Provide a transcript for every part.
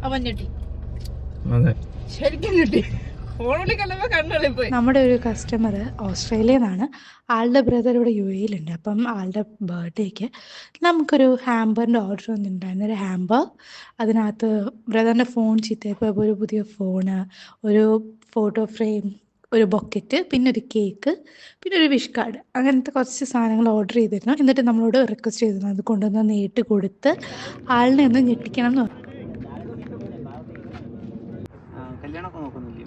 അവൻ ഞെട്ടി, അതെ ശരിക്കും ഞെട്ടി. നമ്മുടെ ഒരു കസ്റ്റമർ ഓസ്ട്രേലിയയിൽ നിന്നാണ്. ആളുടെ ബ്രദർ ഇവിടെ യു എയിലുണ്ട്. അപ്പം ആളുടെ ബർത്ത്ഡേക്ക് നമുക്കൊരു ഹാമ്പറിൻ്റെ ഓർഡർ വന്നിട്ടുണ്ടായിരുന്നു. ഒരു ഹാമ്പർ, അതിനകത്ത് ബ്രദറിൻ്റെ ഫോൺ ചീത്തയപ്പോൾ ഒരു പുതിയ ഫോണ്, ഒരു ഫോട്ടോ ഫ്രെയിം, ഒരു ബൊക്കറ്റ്, പിന്നെ ഒരു കേക്ക്, പിന്നെ ഒരു വിഷ് കാർഡ്, അങ്ങനത്തെ കുറച്ച് സാധനങ്ങൾ ഓർഡർ ചെയ്തിരുന്നു. എന്നിട്ട് നമ്മളോട് റിക്വസ്റ്റ് ചെയ്തിരുന്നു അത് കൊണ്ടുവന്ന് നേരിട്ട് കൊടുത്ത് ആളിനെ ഒന്ന് ഞെട്ടിക്കണം എന്ന് പറഞ്ഞു. കല്യാണമൊക്കെ നോക്കുന്നില്ലേ?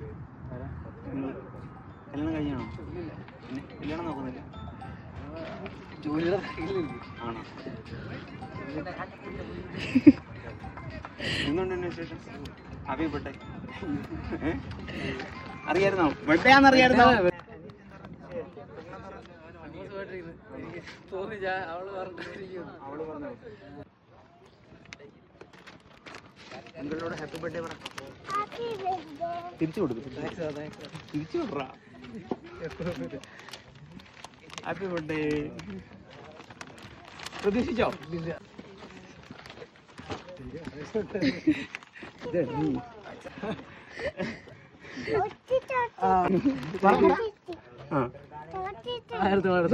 കല്യാണം കഴിഞ്ഞാണോ? കല്യാണം നോക്കുന്നില്ല? ആണോ? എന്തുകൊണ്ട് വിശേഷം? Happy birthday. അറിയായിരുന്നോ? ബർത്ത്ഡേ ആണെന്നറിയായിരുന്നോ? അവള് പറഞ്ഞു നിങ്ങളോട് ഹാപ്പി ബർത്ത്ഡേ പറ. തിരിച്ചു കൊടുക്കും. തിരിച്ചു കൊടുറാ. Happy birthday. പ്രതീക്ഷിച്ചോ?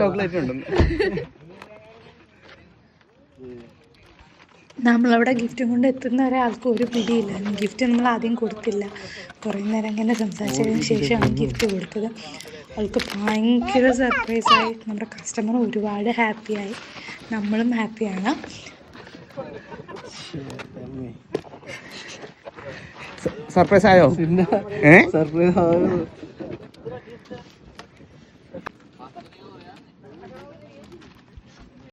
ചോക്ലേറ്റ് ഉണ്ടെന്ന്. നമ്മളവിടെ ഗിഫ്റ്റും കൊണ്ട് എത്തുന്ന ഒരാൾക്ക് ഒരു പിടിയില്ല. ഗിഫ്റ്റ് നമ്മൾ ആദ്യം കൊടുത്തില്ല, കുറേ നേരം അങ്ങനെ സംസാരിച്ചതിന് ശേഷമാണ് ഗിഫ്റ്റ് കൊടുത്തത്. അവൾക്ക് ഭയങ്കര സർപ്രൈസായി. നമ്മുടെ കസ്റ്റമർ ഒരുപാട് ഹാപ്പിയായി, നമ്മളും ഹാപ്പിയാണ്. സർപ്രൈസ് ആയോ? സർപ്രൈസ്